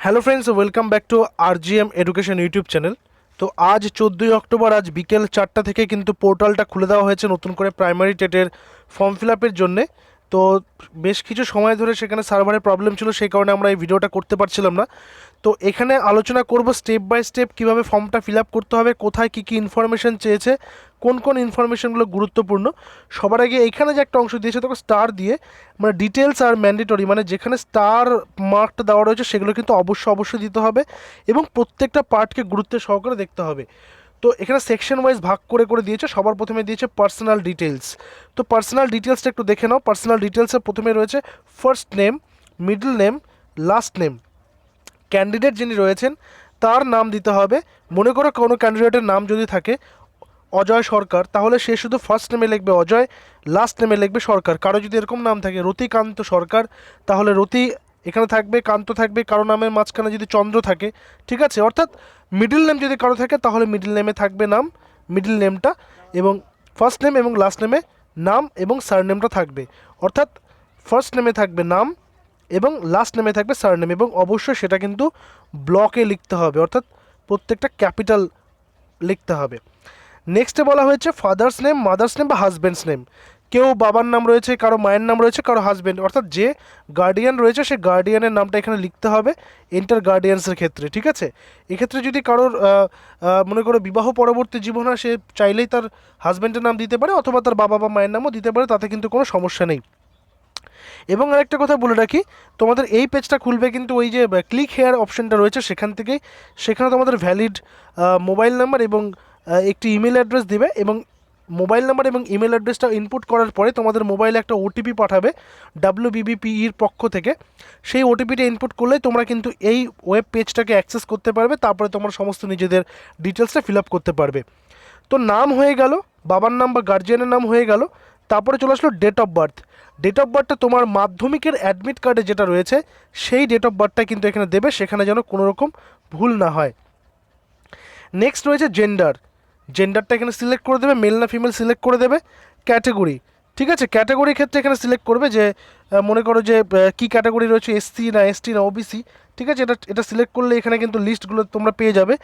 Hello friends, welcome back to RGM education YouTube channel. তো আজ 14ই October, আজ বিকেল 4টা থেকে কিন্তু পোর্টালটা খুলে দেওয়া হয়েছে নতুন করে প্রাইমারি টেটের ফর্ম ফিল আপের জন্যে। তো বেশ কিছু সময় ধরে সেখানে সার্ভারের প্রবলেম ছিল, সেই কারণে আমরা এই ভিডিওটা করতে পারছিলাম না। তো এখানে আলোচনা করব স্টেপ বাই স্টেপ কীভাবে ফর্মটা ফিল আপ করতে হবে, কোথায় কী কী ইনফরমেশান চেয়েছে, কোন কোন ইনফরমেশনগুলো গুরুত্বপূর্ণ। সবার আগে এইখানে যে একটা অংশ দিয়েছে তোকে স্টার দিয়ে, মানে ডিটেলস আর ম্যান্ডেটরি, মানে যেখানে স্টার মার্কটা দেওয়া রয়েছে সেগুলো কিন্তু অবশ্যই দিতে হবে এবং প্রত্যেকটা পার্টকে গুরুত্বের সহকারে দেখতে হবে। তো এখানে সেকশন ওয়াইজ ভাগ করে করে দিয়েছে। সবার প্রথমে দিয়েছে পার্সোনাল ডিটেলস। তো পার্সোনাল ডিটেলসটা একটু দেখে নাও। পার্সোনাল ডিটেলসের প্রথমে রয়েছে first name, middle name, last name. Candidate যিনি রয়েছেন তার নাম দিতে হবে। মনে করো কোনো ক্যান্ডিডেটের নাম যদি থাকে অজয় সরকার, তাহলে সে শুধু ফার্স্ট নেমে লিখবে অজয়, লাস্ট নেমে লিখবে সরকার। কারো যদি এরকম নাম থাকে রতিকান্ত সরকার, তাহলে রতি এখানে থাকবে, কান্ত থাকবে। কারো নামের মাঝখানে যদি চন্দ্র থাকে, ঠিক আছে, অর্থাৎ মিডল নেম যদি কারো থাকে তাহলে মিডল নেমে থাকবে নাম, মিডল নেমটা, এবং ফার্স্ট নেম এবং লাস্ট নেমে নাম এবং সারনেমটা থাকবে। অর্থাৎ ফার্স্ট নেমে থাকবে নাম এবং লাস্ট নেমে থাকবে সারনেম, এবং অবশ্যই সেটা কিন্তু ব্লকে লিখতে হবে, অর্থাৎ প্রত্যেকটা ক্যাপিটাল লিখতে হবে। নেক্সটে বলা হয়েছে ফাদার্স নেম, মাদার্স নেম বা হাজব্যান্ডস নেম। কেউ বাবার নাম রয়েছে, কারো মায়ের নাম রয়েছে, কারো হাজব্যান্ড, অর্থাৎ যে গার্ডিয়ান রয়েছে সে গার্ডিয়ানের নামটা এখানে লিখতে হবে এন্টার গার্ডিয়ানসের ক্ষেত্রে, ঠিক আছে। এক্ষেত্রে যদি কারোর মনে করো বিবাহ পরবর্তী জীবন হয়, সে চাইলেই তার হাজব্যান্ডের নাম দিতে পারে অথবা তার বাবা বা মায়ের নামও দিতে পারে, তাতে কিন্তু কোনো সমস্যা নেই। এবং আরেকটা কথা বলে রাখি, তোমাদের এই পেজটা খুলবে কিন্তু ওই যে ক্লিক হেয়ার অপশানটা রয়েছে সেখান থেকেই। সেখানে তোমাদের ভ্যালিড মোবাইল নাম্বার এবং একটি ইমেল অ্যাড্রেস দিবে, এবং মোবাইল নাম্বার এবং ইমেল অ্যাড্রেসটা ইনপুট করার পরে তোমাদের মোবাইলে একটা ওটিপি পাঠাবে WBBPEর পক্ষ থেকে। সেই ওটিপিটা ইনপুট করলেই তোমরা কিন্তু এই ওয়েব পেজটাকে অ্যাক্সেস করতে পারবে, তারপরে তোমরা সমস্ত নিজেদের ডিটেলসটা ফিল আপ করতে পারবে। তো নাম হয়ে গেল, বাবার নাম বা গার্জিয়ানের নাম হয়ে গেল। তারপরে চলে আসলো date of birth. Date of বার্থটা তোমার মাধ্যমিকের অ্যাডমিট কার্ডে যেটা রয়েছে সেই ডেট অফ বার্থটা কিন্তু এখানে দেবে, সেখানে যেন কোনো রকম ভুল না হয়। নেক্সট রয়েছে জেন্ডার। জেন্ডারটা এখানে সিলেক্ট করে দেবে, মেল না ফিমেল সিলেক্ট করে দেবে। ক্যাটেগরি, ঠিক আছে, ক্যাটাগরির ক্ষেত্রে এখানে সিলেক্ট করবে যে মনে করো যে কী ক্যাটাগরি রয়েছে, এসসি না এসটি না ওবিসি, ঠিক আছে। এটা সিলেক্ট করলে এখানে কিন্তু লিস্টগুলো তোমরা পেয়ে যাবে,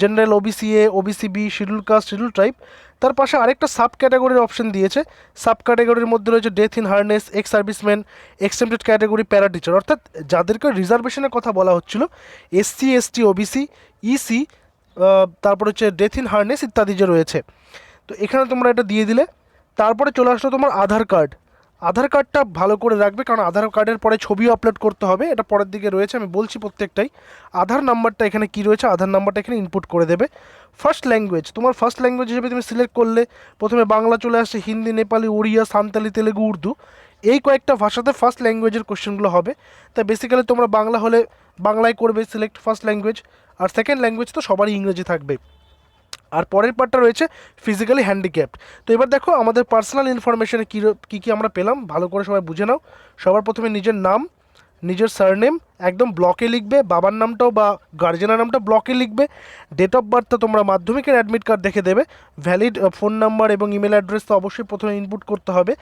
general, OBC A, OBC B, schedule caste, schedule tribe. তার পাশে আরেকটা সাব ক্যাটাগরির অপশন দিয়েছে। সাব ক্যাটাগরির মধ্যে রয়েছে death in harness, ex serviceman, এক্সটেম্পটেড category, para teacher, অর্থাৎ যাদেরকে রিজার্ভেশনের কথা বলা হচ্ছিল, এসসি, এসটি, ওবিসি, ইসি, তারপর হচ্ছে ডেথ ইন হার্নেস ইত্যাদি যে রয়েছে। তো এখানে তোমরা এটা দিয়ে দিলে। তারপরে চলে আসলো তোমার আধার কার্ড। আধার কার্ডটা ভালো করে রাখবে, কারণ আধার কার্ডের পরে ছবিও আপলোড করতে হবে, এটা পরের দিকে রয়েছে, আমি বলছি প্রত্যেকটাই। আধার নাম্বারটা এখানে কী রয়েছে, আধার নাম্বারটা এখানে ইনপুট করে দেবে। ফার্স্ট ল্যাঙ্গুয়েজ, তোমার ফার্স্ট ল্যাঙ্গুয়েজ হিসেবে তুমি সিলেক্ট করলে প্রথমে বাংলা চলে আসছে, হিন্দি, নেপালি, ওড়িয়া, সান্তালি, তেলেগু, উর্দু, এই কয়েকটা ভাষাতে ফার্স্ট ল্যাঙ্গুয়েজের কোশ্চেনগুলো হবে। তাই বেসিক্যালি তোমরা বাংলা হলে বাংলায় করবে সিলেক্ট ফার্স্ট ল্যাঙ্গুয়েজ, আর সেকেন্ড ল্যাঙ্গুয়েজ তো সবারই ইংরেজি থাকবে। আর পরের পার্টটা রয়েছে ফিজিক্যালি হ্যান্ডিক্যাপ্ট। তো এবার দেখো আমাদের পার্সোনাল ইনফরমেশানে কী কী আমরা পেলাম, ভালো করে সবাই বুঝে নাও। সবার প্রথমে নিজের নাম, নিজের সারনেম একদম ব্লকে লিখবে, বাবার নামটাও বা গার্জেনের নামটা ব্লকে লিখবে। ডেট অফ বার্থটা তোমরা মাধ্যমিকের অ্যাডমিট কার্ড দেখে দেবে। ভ্যালিড ফোন নাম্বার এবং ইমেল অ্যাড্রেস তো অবশ্যই প্রথমে ইনপুট করতে হবে।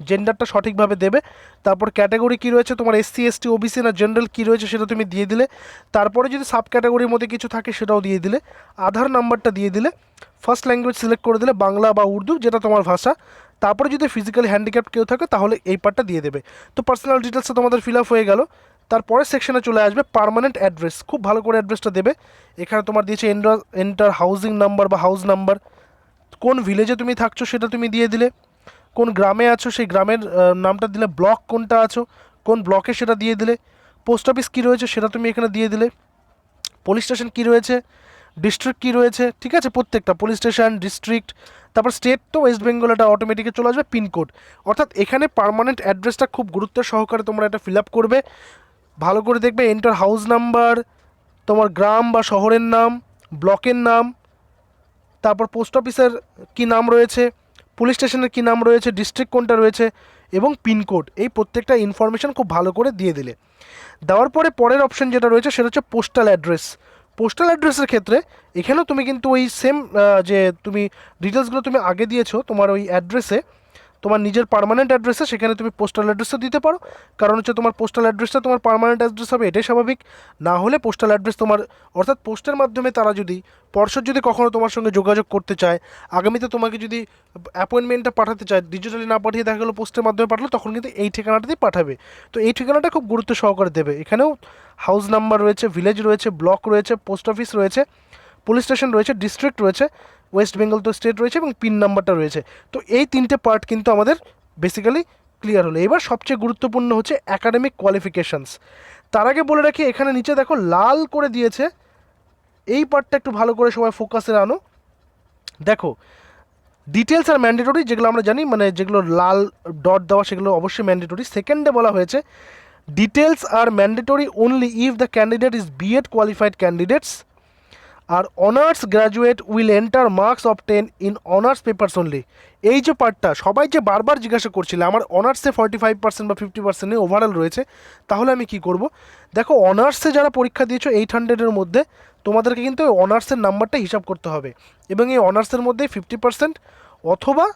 জেন্ডারটা সঠিকভাবে দেবে। তারপর ক্যাটাগরি কী রয়েছে তোমার, এসসি, এসটি, ওবিসি না জেনারেল কী রয়েছে সেটা তুমি দিয়ে দিলে। তারপরে যদি সাব ক্যাটাগরির মধ্যে কিছু থাকে সেটাও দিয়ে দিলে। আধার নাম্বারটা দিয়ে দিলে। ফার্স্ট ল্যাঙ্গুয়েজ সিলেক্ট করে দিলে বাংলা বা উর্দু, যেটা তোমার ভাষা। তারপরে যদি ফিজিক্যালি হ্যান্ডিক্যাপ্ট কেউ থাকে তাহলে এই পার্টটা দিয়ে দেবে। তো পার্সোনাল ডিটেলসটা তোমাদের ফিল আপ হয়ে গেল। তারপরের সেকশনে চলে আসবে পার্মানেন্ট অ্যাড্রেস। খুব ভালো করে অ্যাড্রেসটা দেবে। এখানে তোমার দিয়েছে এন্টার হাউজিং নাম্বার বা হাউস নাম্বার। কোন ভিলেজে তুমি থাকছো সেটা তুমি দিয়ে দিলে। কোন গ্রামে আছো সেই গ্রামের নামটা দিলে। ব্লক কোনটা আছো, কোন ব্লকে সেটা দিয়ে দিলে। পোস্ট অফিস কী রয়েছে সেটা তুমি এখানে দিয়ে দিলে। পুলিশ স্টেশন কী রয়েছে, ডিস্ট্রিক্ট কী রয়েছে, ঠিক আছে, প্রত্যেকটা পুলিশ স্টেশন, ডিস্ট্রিক্ট। তারপর স্টেট তো ওয়েস্ট বেঙ্গল, এটা অটোমেটিকে চলে আসবে। পিনকোড, অর্থাৎ এখানে পার্মানেন্ট অ্যাড্রেসটা খুব গুরুত্বের সহকারে তোমরা এটা ফিল আপ করবে। ভালো করে দেখবে এন্টার হাউস নাম্বার, তোমার গ্রাম বা শহরের নাম, ব্লকের নাম, তারপর পোস্ট অফিসের কী নাম রয়েছে, পুলিশ স্টেশনের কী নাম রয়েছে, ডিস্ট্রিক্ট কোনটা রয়েছে, এবং পিনকোড। এই প্রত্যেকটা ইনফরমেশান খুব ভালো করে দিয়ে দিলে। দেওয়ার পরে পরের অপশান যেটা রয়েছে সেটা হচ্ছে পোস্টাল অ্যাড্রেস। পোস্টাল অ্যাড্রেসের ক্ষেত্রে এখানেও তুমি কিন্তু ওই সেম যে তুমি ডিটেলসগুলো তুমি আগে দিয়েছো তোমার ওই অ্যাড্রেসে, তোমার নিজের পার্মানেন্ট অ্যাড্রেসে, সেখানে তুমি পোস্টাল অ্যাড্রেসও দিতে পারো, কারণ হচ্ছে তোমার পোস্টাল অ্যাড্রেসটা তোমার পার্মানেন্ট অ্যাড্রেস হবে, এটাই স্বাভাবিক। না হলে পোস্টাল অ্যাড্রেস তোমার, অর্থাৎ পোস্টের মাধ্যমে তারা যদি, পর্ষদ যদি কখনো তোমার সঙ্গে যোগাযোগ করতে চায়, আগামীতে তোমাকে যদি অ্যাপয়েন্টমেন্টটা পাঠাতে চায়, ডিজিটালি না পাঠিয়ে দেখা গেলো পোস্টের মাধ্যমে পাঠালো, তখন কিন্তু এই ঠিকানাটাতেই পাঠাবে। তো এই ঠিকানাটা খুব গুরুত্ব সহকারে দেবে। এখানেও হাউস নাম্বার রয়েছে, ভিলেজ রয়েছে, ব্লক রয়েছে, পোস্ট অফিস রয়েছে, পুলিশ স্টেশন রয়েছে, ডিস্ট্রিক্ট রয়েছে, ওয়েস্ট বেঙ্গল তো স্টেট রয়েছে, এবং পিন নাম্বারটা রয়েছে। তো এই তিনটে পার্ট কিন্তু আমাদের বেসিক্যালি ক্লিয়ার হলো। এবার সবচেয়ে গুরুত্বপূর্ণ হচ্ছে অ্যাকাডেমিক কোয়ালিফিকেশানস। তার আগে বলে রাখি, এখানে নিচে দেখো লাল করে দিয়েছে, এই পার্টটা একটু ভালো করে সবাই ফোকাসে আনো। দেখো, ডিটেলস আর ম্যান্ডেটরি, যেগুলো আমরা জানি, মানে যেগুলো লাল ডট দেওয়া সেগুলো অবশ্যই ম্যান্ডেটরি। সেকেন্ডে বলা হয়েছে ডিটেলস আর mandatory only if the candidate is B Ed qualified candidates, আর honours graduate will enter marks obtain in honours papers only. এই যে পার্টটা সবাই যে বারবার জিজ্ঞাসা করছিলে, আমার অনার্সে 45% বা 50% ওভারঅল রয়েছে, তাহলে আমি কি করব? দেখো, অনার্সে যারা পরীক্ষা দিয়েছো 800-এর মধ্যে, তোমাদেরকে কিন্তু অনার্সের নাম্বারটা হিসাব করতে হবে, এবং এই অনার্সের মধ্যে 50% অথবা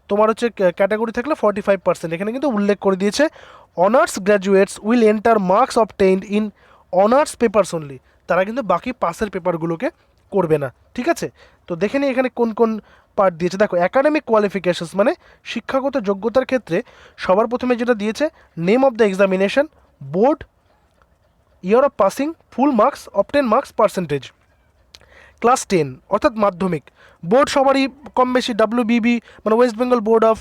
তোমার হচ্ছে ক্যাটাগরি থাকলে 45%। এখানে কিন্তু উল্লেখ করে দিয়েছে honours graduates will enter marks obtained in honours papers only. তারা কিন্তু বাকি পাসের পেপারগুলোকে করবে না, ঠিক আছে? তো দেখে নিই এখানে কোন কোন পার্ট দিয়েছে। দেখো, অ্যাকাডেমিক কোয়ালিফিকেশনস মানে শিক্ষাগত যোগ্যতার ক্ষেত্রে সবার প্রথমে যেটা দিয়েছে, name of the examination, board, year of passing, full marks, obtain marks, percentage. Class 10 অর্থাৎ মাধ্যমিক, বোর্ড সবারই কম বেশি, WBB মানে West Bengal board of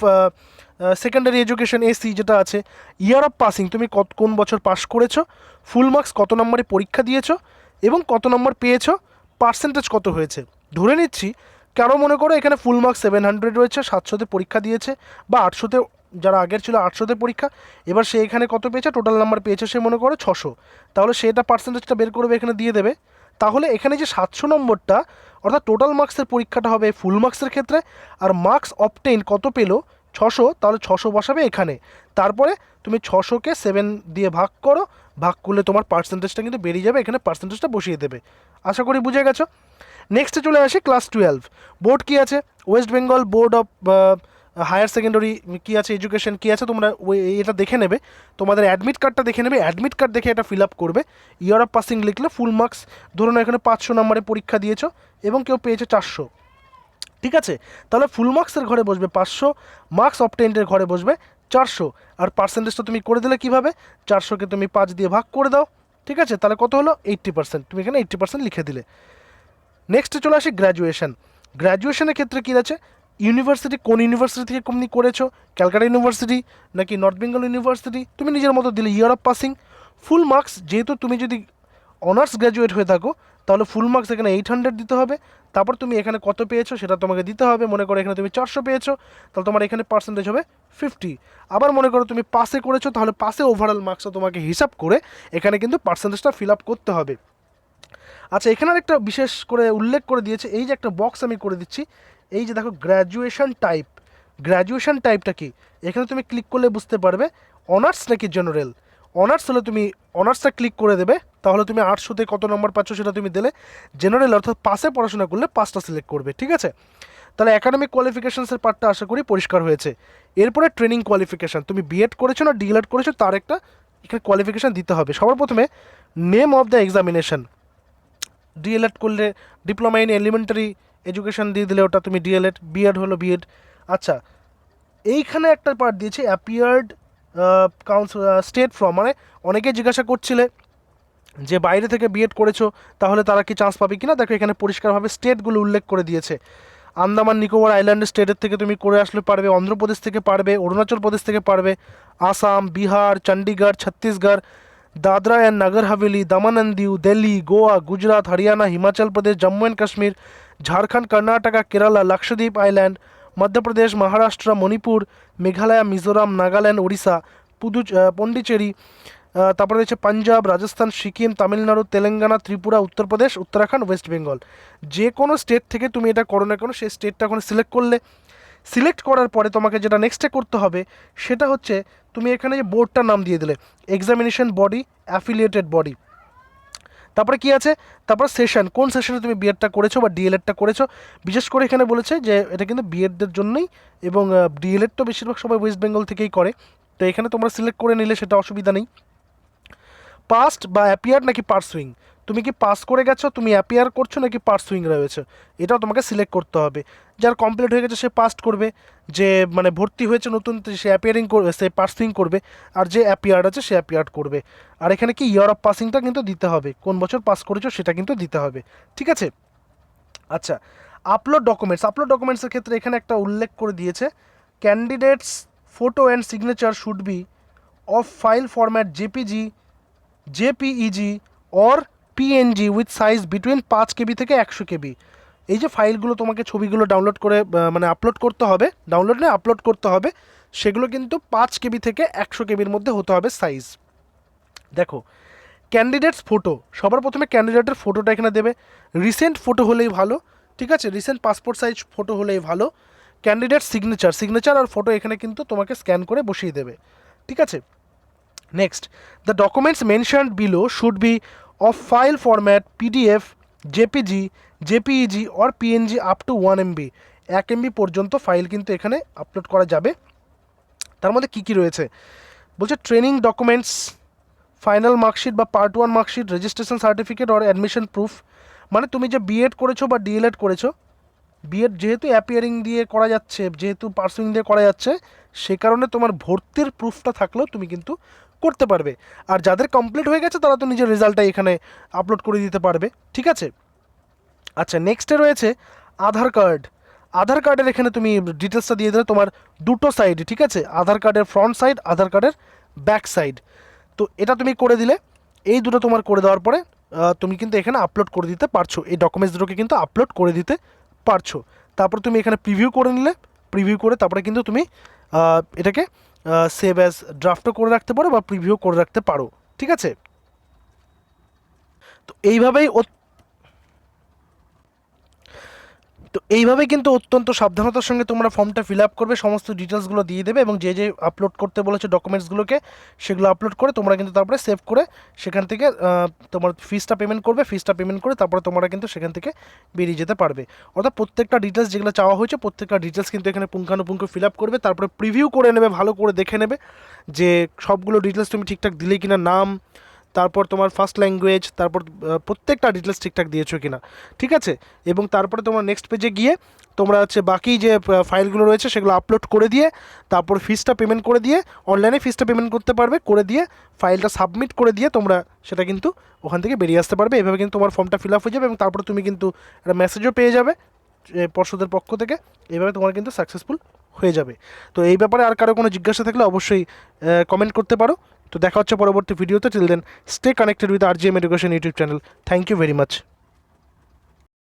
secondary education, AC যেটা আছে। ইয়ার অফ পাসিং, তুমি কোন বছর পাস করেছো, ফুল মার্কস কত নম্বরে পরীক্ষা দিয়েছো এবং কত নম্বর পেয়েছো, পার্সেন্টেজ কত হয়েছে। ধরে নিচ্ছি কারো মনে করো এখানে ফুল মার্কস 700 রয়েছে, 700-তে পরীক্ষা দিয়েছে, বা 800-তে, যারা আগের ছিল 800-তে পরীক্ষা, এবার সে এখানে কত পেয়েছে, টোটাল নাম্বার পেয়েছে সে মনে করো 600, তাহলে সেটা পার্সেন্টেজটা বের করবে, এখানে দিয়ে দেবে। তাহলে এখানে যে 700 নম্বরটা, অর্থাৎ টোটাল মার্কসের পরীক্ষাটা হবে ফুল মার্কসের ক্ষেত্রে, আর মার্কস অবটেইন কত পেলো 600, তাহলে 600 বসাবে এখানে। তারপরে তুমি 600-কে 7 দিয়ে ভাগ করো, ভাগ করলে তোমার পার্সেন্টেজটা কিন্তু বেরিয়ে যাবে, এখানে পার্সেন্টেজটা বসিয়ে দেবে। আশা করি বুঝে গেছো। নেক্সটে চলে আসি ক্লাস 12, বোর্ড কী আছে, West Bengal board of higher secondary কী আছে, এডুকেশন কী আছে, তোমরা এটা দেখে নেবে, তোমাদের অ্যাডমিট কার্ডটা দেখে নেবে, অ্যাডমিট কার্ড দেখে এটা ফিল আপ করবে। ইয়ার অফ পাসিং লিখলে ফুল মার্কস, ধরুন এখানে 500 নম্বরে পরীক্ষা দিয়েছো এবং কেউ পেয়েছে 400, ঠিক আছে? তাহলে ফুল মার্কসের ঘরে বসবে 500, মার্কস অবটেইনডের ঘরে বসবে 400, আর পার্সেন্টেজটা তুমি করে দিলে কীভাবে, 400-কে তুমি 5 দিয়ে ভাগ করে দাও, ঠিক আছে? তাহলে কত হলো, 80%, তুমি এখানে 80% লিখে দিলে। নেক্সটে চলে আসি গ্র্যাজুয়েশন। গ্র্যাজুয়েশনের ক্ষেত্রে কী আছে, ইউনিভার্সিটি, কোন ইউনিভার্সিটি থেকে তুমি করেছো, ক্যালকাটা ইউনিভার্সিটি নাকি নর্থ বেঙ্গল ইউনিভার্সিটি, তুমি নিজের মতো দিলে। Year of passing, full marks, যেহেতু তুমি যদি অনার্স গ্র্যাজুয়েট হয়ে থাকো তাহলে ফুল মার্কস এখানে 800 দিতে হবে, তারপর তুমি এখানে কত পেয়েছো সেটা তোমাকে দিতে হবে। মনে করো এখানে তুমি 400 পেয়েছো, তাহলে তোমার এখানে পার্সেন্টেজ হবে 50। আবার মনে করো তুমি পাসে করেছো, তাহলে পাসে ওভারঅল মার্কসও তোমাকে হিসাব করে এখানে কিন্তু পার্সেন্টেজটা ফিল আপ করতে হবে। আচ্ছা, এখানে একটা বিশেষ করে উল্লেখ করে দিয়েছে, এই যে একটা বক্স আমি করে দিচ্ছি, এই যে দেখো গ্র্যাজুয়েশন টাইপ, গ্র্যাজুয়েশন টাইপটা কি, এখানে তুমি ক্লিক করলে বুঝতে পারবে অনার্স নাকি জেনারেল। অনার্স হলে তুমি অনার্সটা ক্লিক করে দেবে, তাহলে তুমি 800-তে কত নম্বর পাচ্ছ সেটা তুমি দিলে। জেনারেল অর্থাৎ পাসে পড়াশোনা করলে পাসটা সিলেক্ট করবে, ঠিক আছে? তাহলে একাডেমিক কোয়ালিফিকেশানসের পার্টটা আশা করি পরিষ্কার হয়েছে। এরপরে ট্রেনিং কোয়ালিফিকেশান, তুমি বিএড করেছো না ডিএলএড করেছো, তার একটা এখানে কোয়ালিফিকেশান দিতে হবে। সবার প্রথমে name of the examination, D El Ed করলে ডিপ্লোমা ইন এলিমেন্টারি এডুকেশান দিয়ে দিলে ওটা তুমি ডিএলএড, বিএড হলো বিএড। আচ্ছা, এইখানে একটা পার্ট দিয়েছে অ্যাপিয়ার্ড কাউন্সিল স্টেট ফ্রম, মানে অনেকেই জিজ্ঞাসা করছিলে যে বাইরে থেকে বিএড করেছো তাহলে তারা কি চান্স পাবে কিনা। দেখো এখানে পরিষ্কারভাবে স্টেটগুলো উল্লেখ করে দিয়েছে। আন্দামান নিকোবর আইল্যান্ড স্টেটের থেকে তুমি করে আসলে পারবে, অন্ধ্রপ্রদেশ থেকে পারবে, অরুণাচল প্রদেশ থেকে পারবে, Assam, Bihar, Chandigarh, Chhattisgarh, Dadra and Nagar Haveli, Daman and Diu, Delhi, Goa, Gujarat, Haryana, Himachal Pradesh, Jammu and Kashmir, Jharkhand, Karnataka, Kerala, Lakshadweep island, Madhya Pradesh, Maharashtra, Manipur, Meghalaya, Mizoram, Nagaland, Odisha, Pondicherry, তারপরে রয়েছে পাঞ্জাব, রাজস্থান, সিকিম, তামিলনাড়ু, তেলেঙ্গানা, ত্রিপুরা, উত্তরপ্রদেশ, উত্তরাখণ্ড, ওয়েস্ট বেঙ্গল। যে কোনো স্টেট থেকে তুমি এটা করো না কেন, সেই স্টেটটা ওখানে সিলেক্ট করলে, সিলেক্ট করার পরে তোমাকে যেটা নেক্সটে করতে হবে সেটা হচ্ছে তুমি এখানে যে বোর্ডটার নাম দিয়ে দিলে, এক্সামিনেশন বডি, অ্যাফিলিয়েটেড বডি। তারপরে কি আছে, তারপর সেশন, কোন সেশনে তুমি বিএডটা করেছো বা ডিএলএডটা করেছো। বিশেষ করে এখানে বলেছে যে এটা কিন্তু বিএডদের জন্যই, এবং ডিএলএড তো বেশিরভাগ সবাই ওয়েস্ট বেঙ্গল থেকেই করে, তো এখানে তোমরা সিলেক্ট করে নিলে সেটা অসুবিধা নেই। পাস্ট বা অ্যাপিয়ার নাকি পারসুইং, তুমি কি পাস করে গেছো, তুমি অ্যাপিয়ার করছো নাকি পারসুইং রয়েছে, এটাও তোমাকে সিলেক্ট করতে হবে। যার কমপ্লিট হয়ে গেছে সে পাস্ট করবে, যে মানে ভর্তি হয়েছে নতুন সে অ্যাপিয়ারিং করবে, সে পারসুইং করবে, আর যে অ্যাপিয়ার আছে সে অ্যাপিয়ার করবে। আর এখানে কি ইয়ার অফ পাসিংটা কিন্তু দিতে হবে, কোন বছর পাস করেছো সেটা কিন্তু দিতে হবে, ঠিক আছে। আচ্ছা, আপলোড ডকুমেন্টস, আপলোড ডকুমেন্টসের ক্ষেত্রে এখানে একটা উল্লেখ করে দিয়েছে, candidates photo and signature should be of file format JPG, JPEG or PNG with size between 5 KB থেকে 100 KB। এই যে ফাইলগুলো তোমাকে ছবিগুলো ডাউনলোড করে মানে আপলোড করতে হবে, ডাউনলোড না আপলোড করতে হবে, সেগুলো কিন্তু 5 KB থেকে 100 KBর মধ্যে হতে হবে সাইজ। দেখো, ক্যান্ডিডেটস ফটো, সবার প্রথমে ক্যান্ডিডেটের ফটোটা এখানে দেবে, রিসেন্ট ফটো হলেই ভালো, ঠিক আছে, রিসেন্ট পাসপোর্ট সাইজ ফটো হলেই ভালো। ক্যান্ডিডেট সিগনেচার, সিগনেচার আর ফটো এখানে কিন্তু তোমাকে স্ক্যান করে বসিয়ে দেবে, ঠিক আছে। Next, the documents mentioned below should be of file format PDF, JPG, JPEG or PNG up to 1 MB, 1 MB পর্যন্ত ফাইল কিন্তু এখানে আপলোড করা যাবে। তার মধ্যে কী কী রয়েছে বলছে, ট্রেনিং ডকুমেন্টস, ফাইনাল মার্কশিট বা part 1 marksheet, registration certificate or admission proof, মানে তুমি যে বিএড করেছো বা ডিএলএড করেছো, বিএড যেহেতু অ্যাপিয়ারিং দিয়ে করা যাচ্ছে, যেহেতু পার্সুইং দিয়ে করা যাচ্ছে, সে কারণে তোমার ভর্তির প্রুফটা থাকলেও তুমি কিন্তু করতে পারবে। আর যাদের কমপ্লিট হয়ে গেছে তারা তো নিজের রেজাল্টটা এখানে আপলোড করে দিতে পারবে, ঠিক আছে। আচ্ছা, নেক্সটে রয়েছে আধার কার্ড, আধার কার্ডের এখানে তুমি ডিটেলসটা দিয়ে দিলে তোমার দুটো সাইড, ঠিক আছে, আধার কার্ডের ফ্রন্ট সাইড, আধার কার্ডের ব্যাক সাইড, তো এটা তুমি করে দিলে, এই দুটো তোমার করে দেওয়ার পরে তুমি কিন্তু এখানে আপলোড করে দিতে পারছো, এই ডকুমেন্টস দুটোকে কিন্তু আপলোড করে দিতে পারছো। তারপর তুমি এখানে প্রিভিউ করে নিলে, প্রিভিউ করে তারপরে কিন্তু তুমি এটাকে সেভ অ্যাজ ড্রাফটও করে রাখতে পারো বা প্রিভিউ করে রাখতে পারো, ঠিক আছে। তো এইভাবেই কিন্তু অত্যন্ত সাবধানতার সঙ্গে তোমরা ফর্মটা ফিল আপ করবে, সমস্ত ডিটেলসগুলো দিয়ে দেবে, এবং যে যে আপলোড করতে বলেছে ডকুমেন্টসগুলোকে সেগুলো আপলোড করে তোমরা কিন্তু তারপরে সেভ করে সেখান থেকে তোমার ফিসটা পেমেন্ট করবে, ফিসটা পেমেন্ট করে তারপরে তোমরা কিন্তু সেখান থেকে বেরিয়ে যেতে পারবে। অর্থাৎ প্রত্যেকটা ডিটেলস যেগুলো চাওয়া হয়েছে প্রত্যেকটা ডিটেলস কিন্তু এখানে পুঙ্খানুপুঙ্খ ফিল আপ করবে, তারপরে প্রিভিউ করে নেবে, ভালো করে দেখে নেবে যে সবগুলো ডিটেলস তুমি ঠিকঠাক দিলে কিনা, নাম, তারপর তোমার ফার্স্ট ল্যাঙ্গুয়েজ, তারপর প্রত্যেকটা ডিটেলস ঠিকঠাক দিয়েছো কিনা, ঠিক আছে। এবং তারপরে তোমার নেক্সট পেজে গিয়ে তোমরা হচ্ছে বাকি যে ফাইলগুলো রয়েছে সেগুলো আপলোড করে দিয়ে তারপর ফিসটা পেমেন্ট করে দিয়ে, অনলাইনে ফিসটা পেমেন্ট করতে পারবে, করে দিয়ে ফাইলটা সাবমিট করে দিয়ে তোমরা সেটা কিন্তু ওখান থেকে বেরিয়ে আসতে পারবে। এভাবে কিন্তু তোমার ফর্মটা ফিল আপ হয়ে যাবে, এবং তারপরে তুমি কিন্তু একটা মেসেজও পেয়ে যাবে পর্ষদের পক্ষ থেকে, এইভাবে তোমার কিন্তু সাকসেসফুল হয়ে যাবে। তো এই ব্যাপারে আর কারো কোনো জিজ্ঞাসা থাকলে অবশ্যই কমেন্ট করতে পারো। তো দেখা হচ্ছে পরবর্তী ভিডিওতে, till then stay connected with RGM education YouTube channel. Thank you very much.